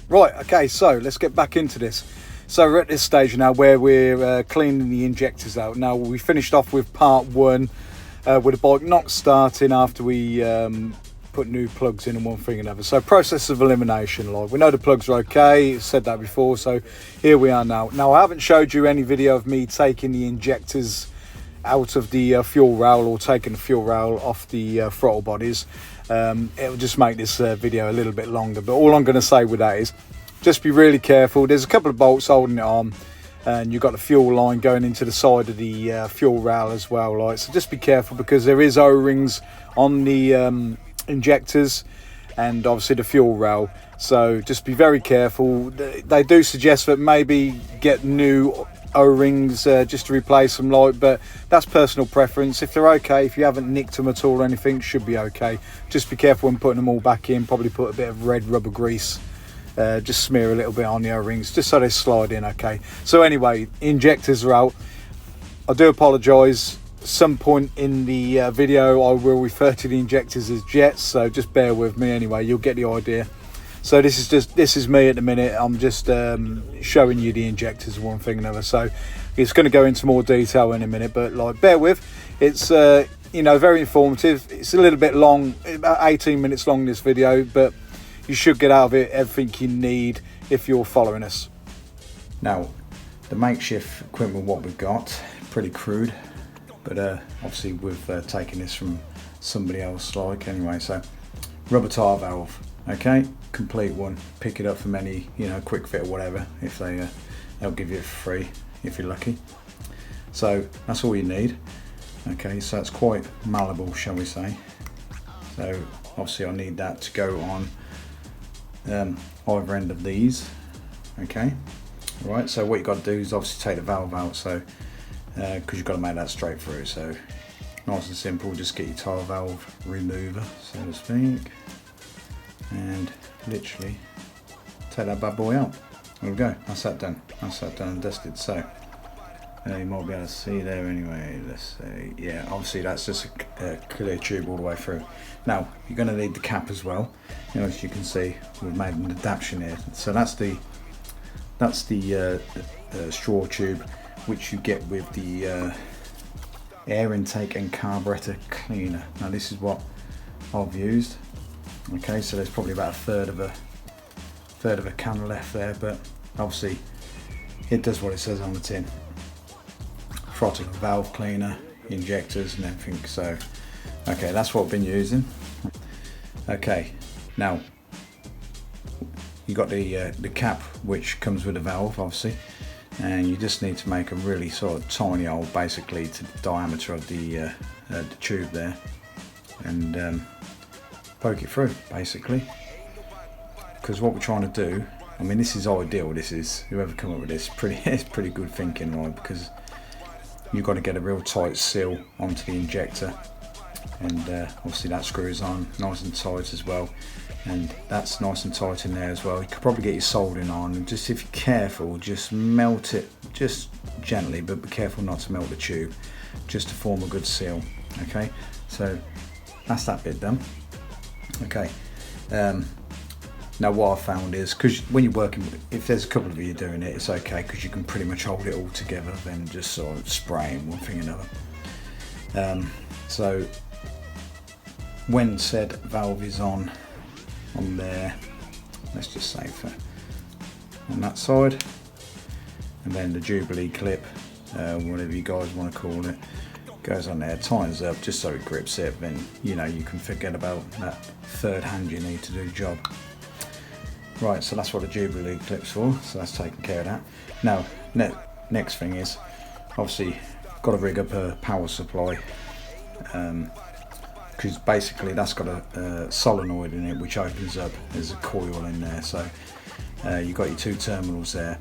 Right, okay, so let's get back into this. So we're at this stage now where we're cleaning the injectors out. Now, we finished off with part one with the bike not starting after we put new plugs in and one thing and another. So process of elimination, like we know the plugs are okay, said that before, so here we are now. Now, I haven't showed you any video of me taking the injectors out of the fuel rail or taking the fuel rail off the throttle bodies. It will just make this video a little bit longer, but all I'm going to say with that is just be really careful. There's a couple of bolts holding it on, and you've got the fuel line going into the side of the fuel rail as well, like, so just be careful because there is O-rings on the injectors and obviously the fuel rail, so just be very careful. They do suggest that maybe get new O-rings just to replace them, like, but that's personal preference. If they're okay, if you haven't nicked them at all or anything, should be okay. Just be careful when putting them all back in. Probably put a bit of red rubber grease, just smear a little bit on the O-rings just so they slide in okay. So anyway, injectors are out. I do apologize, some point in the video I will refer to the injectors as jets, so just bear with me. Anyway, you'll get the idea. So this is me at the minute. I'm just showing you the injectors, one thing and another. So it's going to go into more detail in a minute, but like, bear with. It's you know, very informative. It's a little bit long, about 18 minutes long, this video, but you should get out of it everything you need if you're following us. Now, the makeshift equipment what we've got, pretty crude, but obviously we've taken this from somebody else, like, anyway. So rubber tire valve, okay, complete one. Pick it up from any, you know, quick fit or whatever, if they'll give you it for free if you're lucky. So that's all you need. Okay, so it's quite malleable, shall we say. So obviously I need that to go on either end of these. Okay, right, so what you've got to do is obviously take the valve out, so because you've got to make that straight through. So nice and simple, just get your tire valve remover, so to speak, and literally take that bad boy out. There we go, that's that done. That's that done and dusted. So you might be able to see there anyway. Let's say, yeah, obviously that's just a clear tube all the way through. Now you're going to need the cap as well. You know, as you can see, we've made an adaptation here. So that's the straw tube which you get with the air intake and carburetor cleaner. Now this is what I've used. Okay, so there's probably about a third of a can left there, but obviously it does what it says on the tin. Throttle and valve cleaner, injectors and everything. So okay, that's what I've been using. Okay, now you got the cap which comes with the valve, obviously, and you just need to make a really sort of tiny hole basically to the diameter of the tube there, and poke it through basically, because what we're trying to do, I mean, this is ideal. This is, whoever come up with this, it's pretty good thinking, right? Because you've got to get a real tight seal onto the injector, and obviously that screws on nice and tight as well, and that's nice and tight in there as well. You could probably get your soldering on, and just, if you're careful, just melt it just gently, but be careful not to melt the tube, just to form a good seal. Okay, so that's that bit done. Okay, now what I found is, because when you're working, if there's a couple of you doing it, it's okay, because you can pretty much hold it all together, then just sort of spraying one thing or another. So when said valve is on there, let's just say on that side, and then the Jubilee clip, whatever you guys want to call it, goes on there, tightens up just so it grips it, then you know you can forget about that third hand you need to do the job. Right, so that's what the Jubilee clip's for, so that's taken care of that. Now next thing is, obviously got to rig up a power supply, because basically that's got a solenoid in it which opens up. There's a coil in there, so you've got your two terminals there.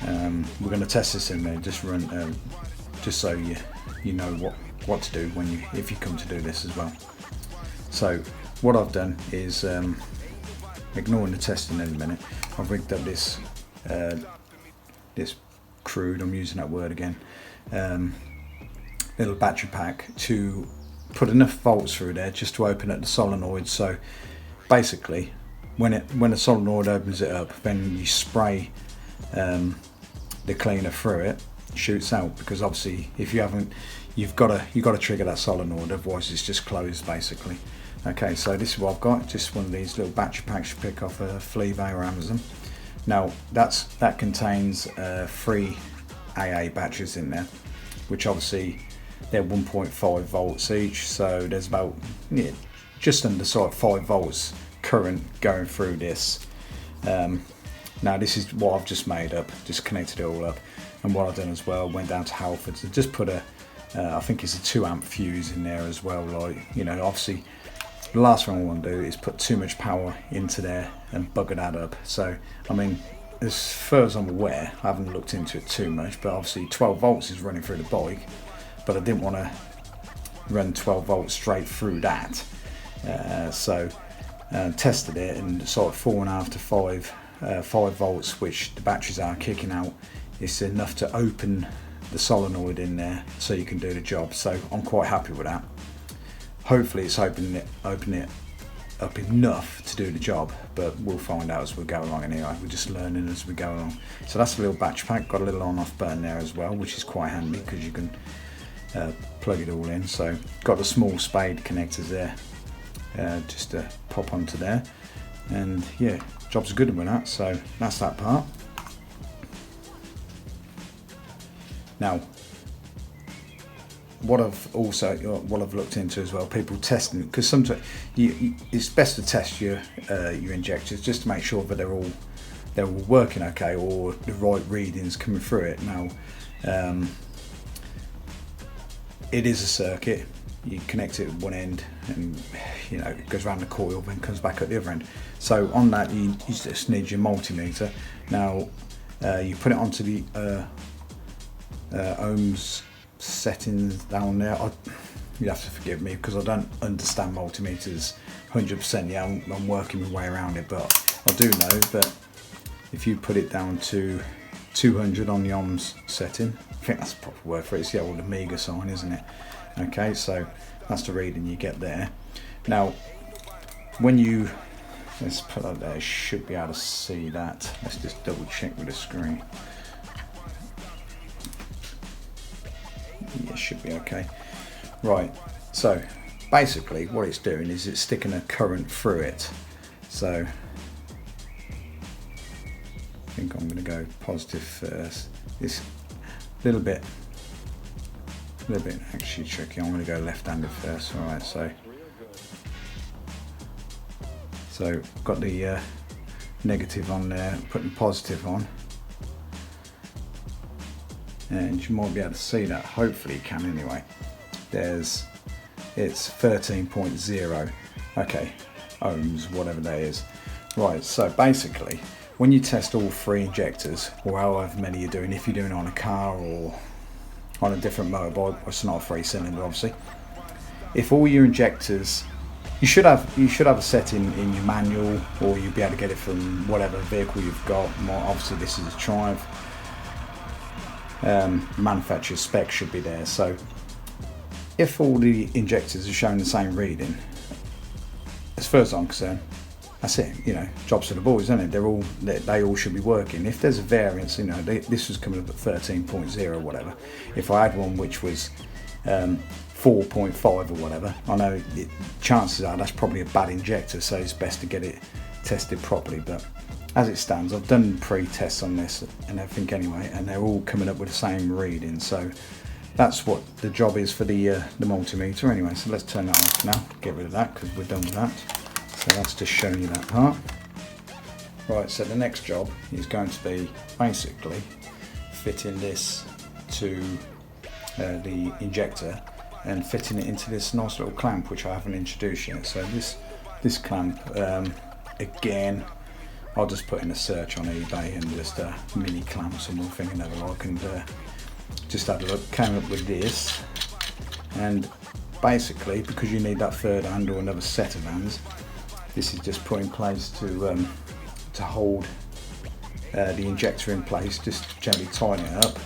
We're going to test this in there, just run, just so you know what to do if you come to do this as well. So what I've done is, ignoring the testing in a minute, I've rigged up this crude, I'm using that word again, little battery pack to put enough volts through there just to open up the solenoid. So basically when the solenoid opens it up, then you spray the cleaner through it, shoots out, because obviously if you haven't, you've got to trigger that solenoid, otherwise it's just closed basically. Okay, so this is what I've got, just one of these little battery packs you pick off Fleabay or Amazon. Now that contains 3 AA batteries in there, which obviously they're 1.5 volts each, so there's about just under sort of 5 volts current going through this. Now this is what I've just made up, just connected it all up, and what I've done as well, went down to Halfords and just put I think it's a 2 amp fuse in there as well. Like, you know, obviously the last thing I want to do is put too much power into there and bugger that up. So I mean, as far as I'm aware, I haven't looked into it too much, but obviously 12 volts is running through the bike, but I didn't want to run 12 volts straight through that. So tested it, and sort of 4.5 to 5 volts, which the batteries are kicking out, is enough to open the solenoid in there so you can do the job. So I'm quite happy with that. Hopefully it's opening it up enough to do the job, but we'll find out as we go along anyway. We're just learning as we go along. So that's a little battery pack, got a little on off button there as well, which is quite handy because you can plug it all in. So got the small spade connectors there, just to pop onto there, and yeah, job's a good one with that. So that's that part. Now what I've looked into as well, people testing, because sometimes it's best to test your injectors just to make sure that they're all working okay, or the right readings coming through it. Now it is a circuit. You connect it at one end, and you know, it goes around the coil, then comes back at the other end. So on that, you just need your multimeter. Now you put it onto the ohms settings down there. You have to forgive me because I don't understand multimeters 100% yet. I'm working my way around it, but I do know that if you put it down to 200 on the ohms setting, I think that's the proper word for it. It's the old Amiga sign, isn't it? Okay, so that's the reading you get there. Now when let's put that there, you should be able to see that. Let's just double check with the screen. Yeah, should be okay. Right, so basically what it's doing is it's sticking a current through it. So I think I'm going to go positive first. It's a little bit actually tricky. I'm going to go left-handed first. All right, so I've got the negative on there, putting positive on. And you might be able to see that, hopefully you can anyway. It's 13.0, okay, ohms, whatever that is. Right, so basically, when you test all 3 injectors, or however many you're doing, if you're doing it on a car or on a different motorbike, it's not a 3-cylinder obviously. If all your injectors, you should have a setting in your manual, or you'll be able to get it from whatever vehicle you've got. Obviously this is a Triumph. Manufacturer spec should be there. So if all the injectors are showing the same reading, as far as I'm concerned, that's it. You know, jobs for the boys, isn't it? They all should be working. If there's a variance, you know, this was coming up at 13.0 or whatever. If I had one which was 4.5 or whatever, I know chances are that's probably a bad injector, so it's best to get it tested properly. But as it stands, I've done pre-tests on this and everything anyway, and they're all coming up with the same reading. So that's what the job is for the multimeter anyway. So let's turn that off now, get rid of that because we're done with that. So that's just showing you that part. Right, so the next job is going to be basically fitting this to the injector and fitting it into this nice little clamp which I haven't introduced yet. So this clamp, again, I'll just put in a search on eBay and just mini clamps and one thing and another like, and just had a look, came up with this. And basically, because you need that third hand or another set of hands, this is just put in place to hold the injector in place, just gently tighten it up,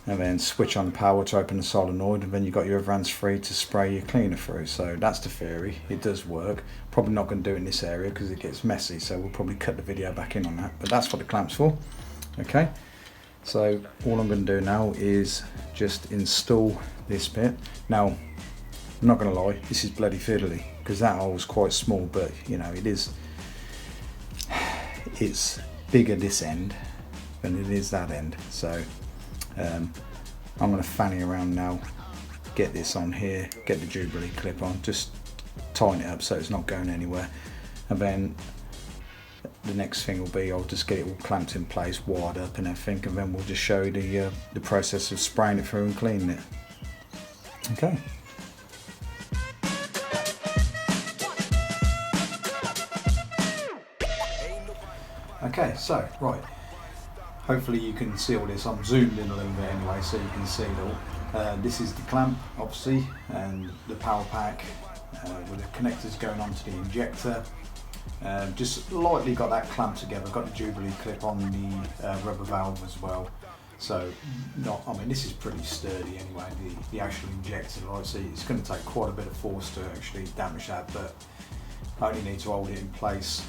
and then switch on power to open the solenoid, and then you've got your hands free to spray your cleaner through. So that's the theory. It does work. Probably not going to do it in this area because it gets messy, so we'll probably cut the video back in on that, but that's what the clamp's for. Okay, so all I'm going to do now is just install this bit. Now, I'm not going to lie, this is bloody fiddly because that hole's quite small, but you know, it's bigger this end than it is that end. So I'm going to fanny around now, get this on here, get the Jubilee clip on, just tighten it up so it's not going anywhere, and then the next thing will be I'll just get it all clamped in place, wired up and everything, and then we'll just show you the process of spraying it through and cleaning it. Okay. Okay, so right, hopefully you can see all this. I'm zoomed in a little bit anyway so you can see it all. This is the clamp obviously, and the power pack with the connectors going onto the injector. Just lightly got that clamp together, got the Jubilee clip on the rubber valve as well. So I mean this is pretty sturdy anyway, the actual injector, right? So it's going to take quite a bit of force to actually damage that, but I only need to hold it in place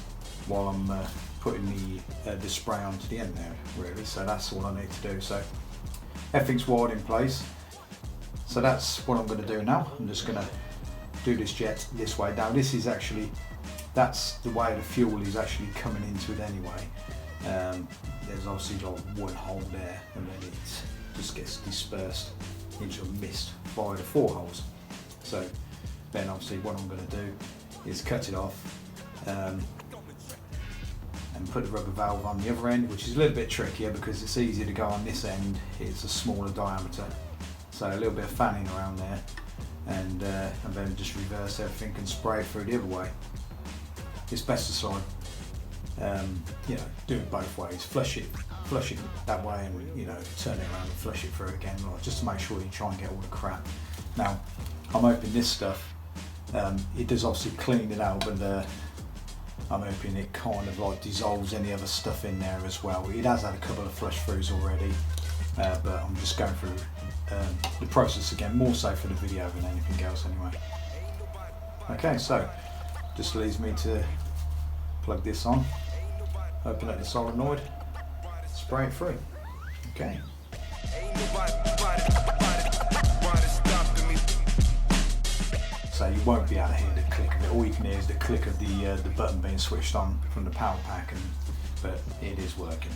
while I'm putting the spray onto the end there really. So that's all I need to do. So everything's wired in place. So that's what I'm going to do now. I'm just going to do this jet this way. Now this is actually, that's the way the fuel is actually coming into it anyway. There's obviously like one hole there, and then it just gets dispersed into a mist via the 4 holes. So then obviously what I'm going to do is cut it off and put the rubber valve on the other end, which is a little bit trickier because it's easier to go on this end, it's a smaller diameter. So a little bit of fanning around there, and then just reverse everything and spray it through the other way. It's best to sort of, you know, do it both ways. Flush it that way, and you know, turn it around and flush it through again, just to make sure you try and get all the crap. Now, I'm hoping this stuff, it does obviously clean it out, but I'm hoping it kind of like dissolves any other stuff in there as well. It has had a couple of flush throughs already, but I'm just going through the process again, more so for the video than anything else anyway. Okay, so just leaves me to plug this on, open up the solenoid, spray it through. Okay. So you won't be able to hear the click of it. All you can hear is the click of the button being switched on from the power pack, but it is working.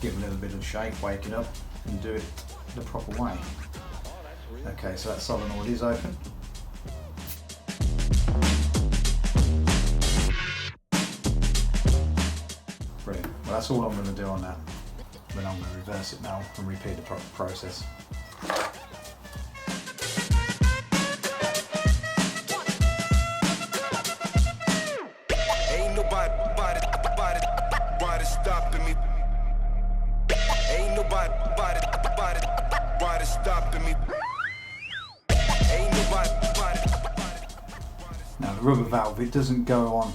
Give it a little bit of a shake, wake it up, and do it the proper way. Okay, so that solenoid is open. Brilliant. Well, that's all I'm going to do on that. Then I'm going to reverse it now and repeat the process. Ain't nobody stopping me. Ain't nobody stopping me. Ain't nobody. Now the rubber valve, it doesn't go on.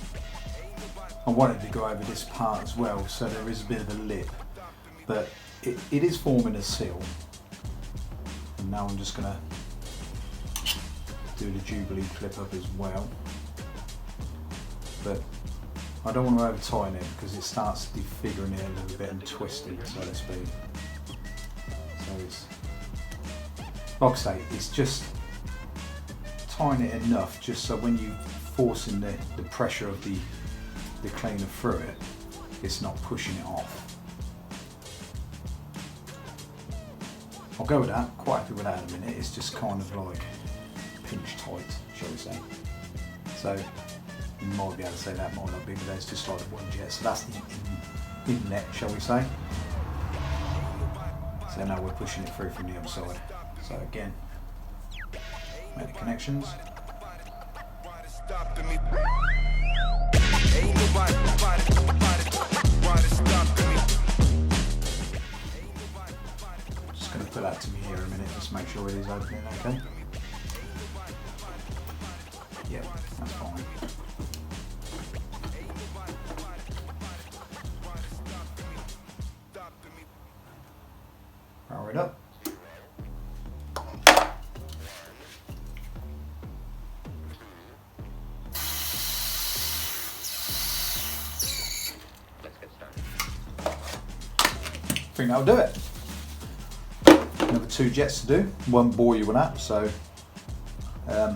I wanted to go over this part as well, so there is a bit of a lip, but it is forming a seal. And now I'm just going to do the Jubilee clip up as well, but I don't want to over tighten it because it starts defiguring it a little bit and twisting, so to speak. So it's, like I say, it's just tighten it enough just so when you forcing the pressure of the cleaner through it, it's not pushing it off. I'll go with that, quite happy with that in a minute. It's just kind of like pinch tight, shall we say. So you might be able to say that, might not be, but there's just like one jet. So that's the inlet, shall we say. So now we're pushing it through from the other side. So again, make the connections. Just going to put that to me here a minute, just make sure it is opening okay. Yep, that's fine. think that'll do it. Another 2 jets to do. Won't bore you with that. So, as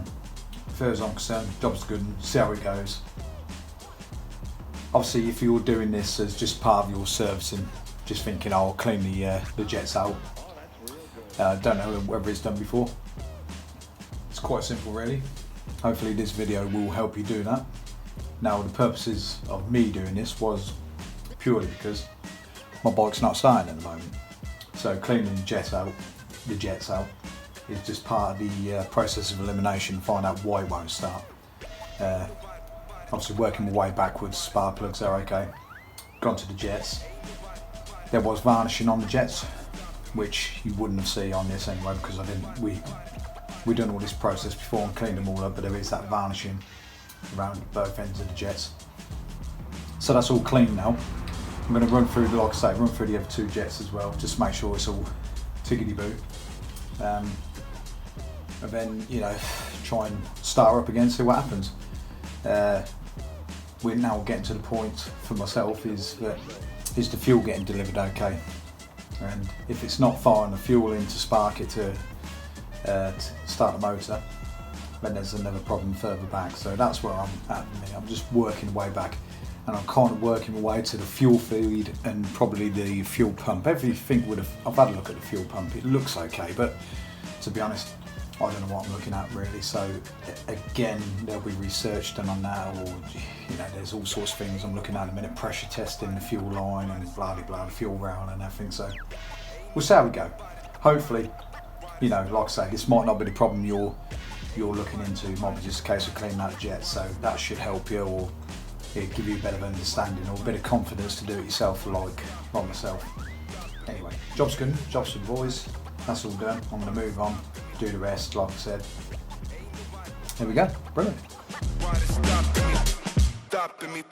far as I'm concerned, job's good. And see how it goes. Obviously, if you're doing this as just part of your servicing, just thinking, oh, I'll clean the jets out. Don't know whether it's done before. It's quite simple, really. Hopefully, this video will help you do that. Now, the purposes of me doing this was purely because my bike's not starting at the moment. So cleaning the jets out is just part of the process of elimination. Find out why it won't start. Obviously, working my way backwards, spark plugs are okay. Gone to the jets. There was varnishing on the jets, which you wouldn't have seen on this anyway because I didn't. We done all this process before and cleaned them all up, but there is that varnishing around both ends of the jets. So that's all clean now. I'm going to run through, like I say, run through the other 2 jets as well, just make sure it's all tickety-boo. And then, you know, try and start her up again, see what happens. We're now getting to the point for myself is the fuel getting delivered okay? And if it's not firing the fuel in to spark it to start the motor, then there's another problem further back. So that's where I'm at. I'm just working way back, and I'm kind of working my way to the fuel feed and probably the fuel pump. Everything I've had a look at the fuel pump. It looks okay, but to be honest, I don't know what I'm looking at really. So again, there'll be research done on that, or you know, there's all sorts of things I'm looking at in a minute. Pressure testing the fuel line and blah blah blah, the fuel rail and everything. So we'll see how we go. Hopefully, you know, like I say, this might not be the problem you're looking into. It might be just a case of cleaning out the jet. So that should help you, or give you a bit of understanding or a bit of confidence to do it yourself, like myself. Anyway, job's good. Job's for the boys. That's all done. I'm going to move on, do the rest, like I said. There we go. Brilliant. Why they stopping me?